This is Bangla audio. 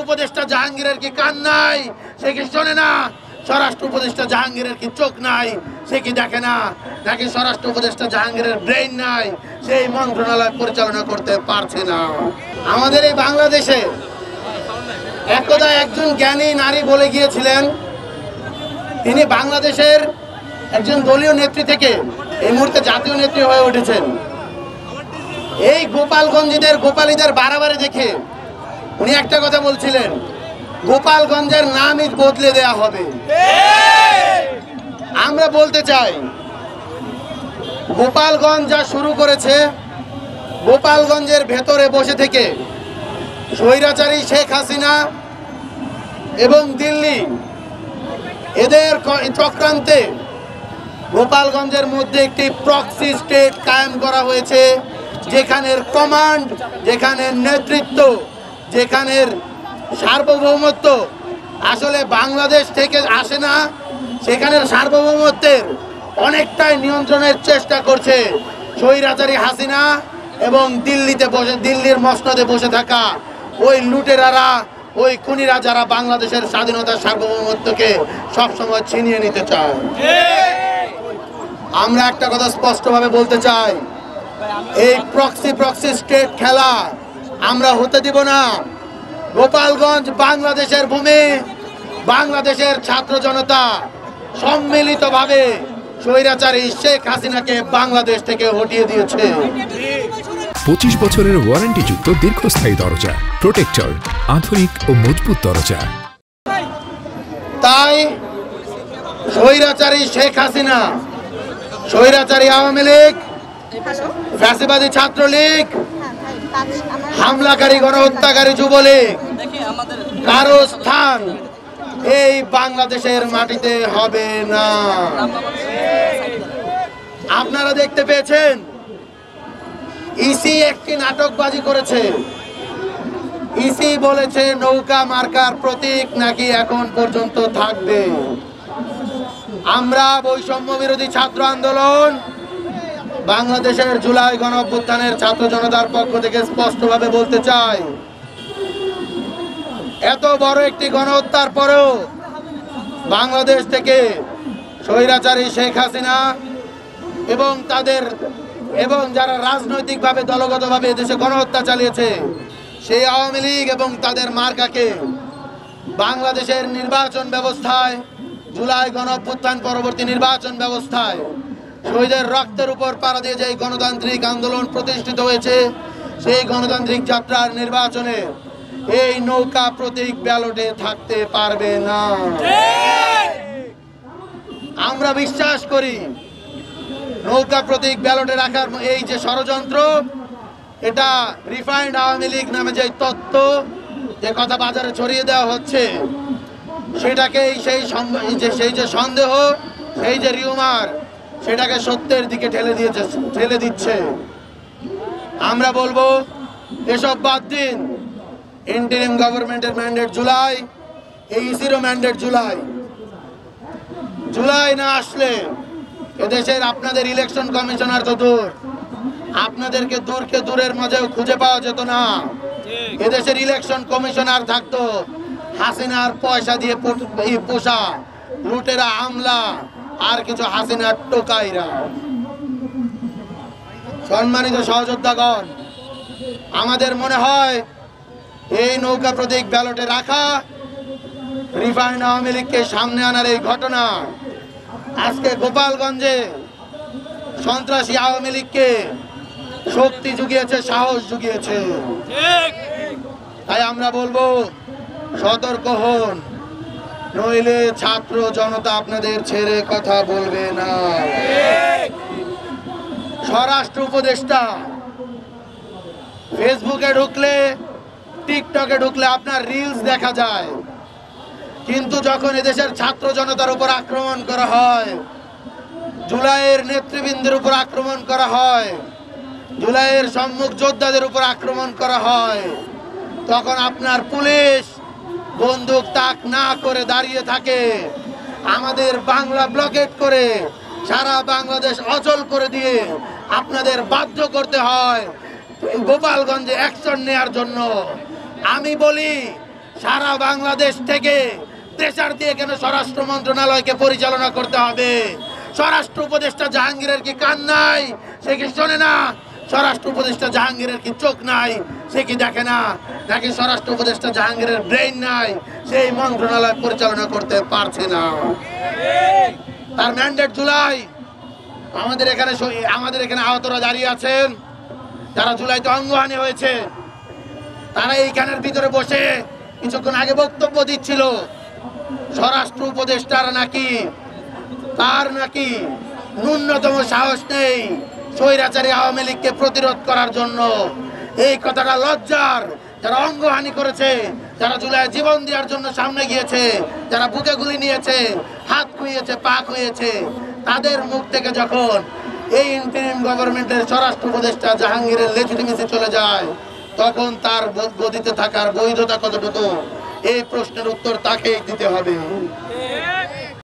উপদেষ্টা জাহাঙ্গীরের কি কান নাই, সে কি শোনে না? স্বরাষ্ট্র উপদেষ্টা জাহাঙ্গীরের কি চোখ নাই, সে কি দেখে না? নাকি স্বরাষ্ট্র উপদেষ্টা জাহাঙ্গীরের ব্রেইন নাই, সেই মন্ত্রণালয় পরিচালনা করতে পারছে না? আমাদের এই বাংলাদেশে একদা একজন জ্ঞানী নারী বলে গিয়েছিলেন, তিনি বাংলাদেশের একজন দলীয় নেত্রী থেকে এই মুহূর্তে জাতীয় নেত্রী হয়ে উঠেছেন। এই গোপালীদের বাড়াবাড়ি দেখে উনি একটা কথা বলছিলেন, গোপালগঞ্জের নামই বদলে দেয়া হবে। আমরা বলতে চাই, গোপালগঞ্জ যা শুরু করেছে, গোপালগঞ্জের ভেতরে বসে থেকে স্বৈরাচারী শেখ হাসিনা এবং দিল্লি এদের চক্রান্তে গোপালগঞ্জের মধ্যে একটি প্রক্সি স্টেট কায়েম করা হয়েছে, যেখানের কমান্ড, যেখানের নেতৃত্ব, যেখানের সার্বভৌমত্ব আসলে বাংলাদেশ থেকে আসে না, সেখানের সার্বভৌমত্বের অনেকটাই নিয়ন্ত্রণের চেষ্টা করছে স্বৈরাচারী হাসিনা এবং দিল্লির মসনদে বসে থাকা ওই লুটেরারা, ওই খুনিরা, যারা বাংলাদেশের স্বাধীনতার সার্বভৌমত্বকে সবসময় ছিনিয়ে নিতে চায়। আমরা একটা কথা স্পষ্টভাবে বলতে চাই, এই প্রক্সি স্টেট খেলা আমরা হতে দিব না। গোপালগঞ্জ বাংলাদেশের ভূমি, বাংলাদেশের ছাত্র জনতা সম্মিলিতভাবে স্বৈরাচারী শেখ হাসিনাকে বাংলাদেশ থেকে হটিয়ে দিয়েছে। 25 বছরের ওয়ারেন্টিযুক্ত দীর্ঘস্থায়ী দরজা প্রোটেক্টর, আধুনিক ও মজবুত দরজা। তাই স্বৈরাচারী শেখ হাসিনা, স্বৈরাচারী আওয়ামী লীগ, ফ্যাসিবাদী ছাত্রলীগ, হামলাকারী গণহত্যাকারী যুবলীগ, কারো স্থান এই বাংলাদেশের মাটিতে হবে না। আপনারা দেখতে পেয়েছেন, ইসি একটি নাটকবাজি করেছে। ইসি বলেছে নৌকা মার্কার প্রতীক নাকি এখন পর্যন্ত থাকবে। আমরা বৈষম্য বিরোধী ছাত্র আন্দোলন, বাংলাদেশের জুলাই গণঅভ্যুত্থানের ছাত্র জনতার পক্ষ থেকে স্পষ্টভাবে বলতে চাই, এত বড় একটি গণহত্যার পরেও বাংলাদেশ থেকে স্বৈরাচারী শেখ হাসিনা এবং যারা রাজনৈতিকভাবে দলগতভাবে এদেশে গণহত্যা চালিয়েছে, সেই আওয়ামী লীগ এবং তাদের মার্কাকে বাংলাদেশের নির্বাচন ব্যবস্থায়, জুলাই গণঅভ্যুত্থান পরবর্তী নির্বাচন ব্যবস্থায় শহীদের রক্তের উপর পাড়া দিয়ে যে গণতান্ত্রিক আন্দোলন প্রতিষ্ঠিত হয়েছে, সেই গণতান্ত্রিক যাত্রার নির্বাচনে এই নৌকা প্রতীক ব্যালটে থাকতে পারবে না। আমরা বিশ্বাস করি নৌকা প্রতীক ব্যালটে রাখার এই যে ষড়যন্ত্র, এটা রিফাইন্ড আওয়ামী লীগ নামে যে তত্ত্ব, যে কথা বাজারে ছড়িয়ে দেওয়া হচ্ছে, সেটাকেই সেই যে সন্দেহ, সেই যে রিউমার, সেটাকে সত্যের দিকে ঠেলে দিচ্ছে। আমরা বলবো এসব বাদ দিন। ইন্টারিম গভর্নমেন্টের ম্যান্ডেট জুলাই, এই ইসিরও ম্যান্ডেট জুলাই। জুলাই না আসলে এদেশের আপনাদের ইলেকশন কমিশনার তো দূর, আপনাদেরকে দূরের মাঝেও খুঁজে পাওয়া যেত না। এদেশের ইলেকশন কমিশনার থাকতো হাসিনার পয়সা দিয়ে পোষা লুটেরা, আমলা, আর কিছু হাসিনার টোকাইরা। সম্মানিত সহযোদ্ধাগণ, আমাদের মনে হয় এই নৌকা প্রতীক ব্যালটে রাখা, রিফাইন্ড আওয়ামী লীগকে সামনে আনার এই ঘটনা আজকে গোপালগঞ্জে সন্ত্রাসী আওয়ামী লীগকে শক্তি জুগিয়েছে, সাহস জুগিয়েছে। তাই আমরা বলবো সতর্ক হন, নইলে ছাত্র জনতা আপনাদের ছেড়ে কথা বলবে না। স্বরাষ্ট্র উপদেষ্টা ফেসবুকে ঢুকলে, টিকটকে ঢুকলে আপনার রিলস দেখা যায়, কিন্তু যখন এদেশের ছাত্র জনতার উপর আক্রমণ করা হয়, জুলাইয়ের নেতৃবৃন্দের উপর আক্রমণ করা হয়, জুলাইয়ের সম্মুখ যোদ্ধাদের উপর আক্রমণ করা হয়, তখন আপনার পুলিশ বন্দুক তাক না করে দাঁড়িয়ে থাকে। আমাদের বাংলা ব্লকেট করে সারা বাংলাদেশ অচল করে দিয়ে আপনাদের বাধ্য করতে হয় গোপালগঞ্জে অ্যাকশন নেওয়ার জন্য। আমি বলি সারা বাংলাদেশ থেকে প্রেসার দিয়ে কেন স্বরাষ্ট্র মন্ত্রণালয়কে পরিচালনা করতে হবে? স্বরাষ্ট্র উপদেষ্টা জাহাঙ্গীরের কি কান নাই? সে কি শোনে না? স্বরাষ্ট্র উপদেষ্টা জাহাঙ্গীরের কি চোখ নাই? সে কি দেখে না? নাকি স্বরাষ্ট্র উপদেষ্টা জাহাঙ্গীরের ব্রেইন নাই? সেই মন্ত্রণালয় পরিচালনা করতে পারছে না। তার ম্যান্ডেট জুলাই। আমাদের এখানে আহতরা দাঁড়িয়ে আছেন, যারা জুলাইতে অঙ্গহানি হয়েছে, তারা এইখানের ভিতরে বসে কিছুক্ষণ আগে বক্তব্য দিচ্ছিল স্বরাষ্ট্র উপদেষ্টার তার নাকি ন্যূনতম সাহস নেই স্বৈরাচারী আওয়ামী লীগকে প্রতিরোধ করার জন্য। এই কথাটা লজ্জার। যারা অঙ্গহানি করেছে, যারা জুলাই জীবন দেওয়ার জন্য সামনে গিয়েছে, যারা বুকে গুলি নিয়েছে, হাত খুইয়েছে, পা খুইয়েছে, তাদের মুখ থেকে যখন এই ইন্টারিম গভর্নমেন্টের স্বরাষ্ট্র উপদেষ্টা জাহাঙ্গীরের লেজিটিমেসি চলে যায়, তখন তার গদিতে থাকার বৈধতা কতটুকু, এই প্রশ্নের উত্তর তাকেই দিতে হবে।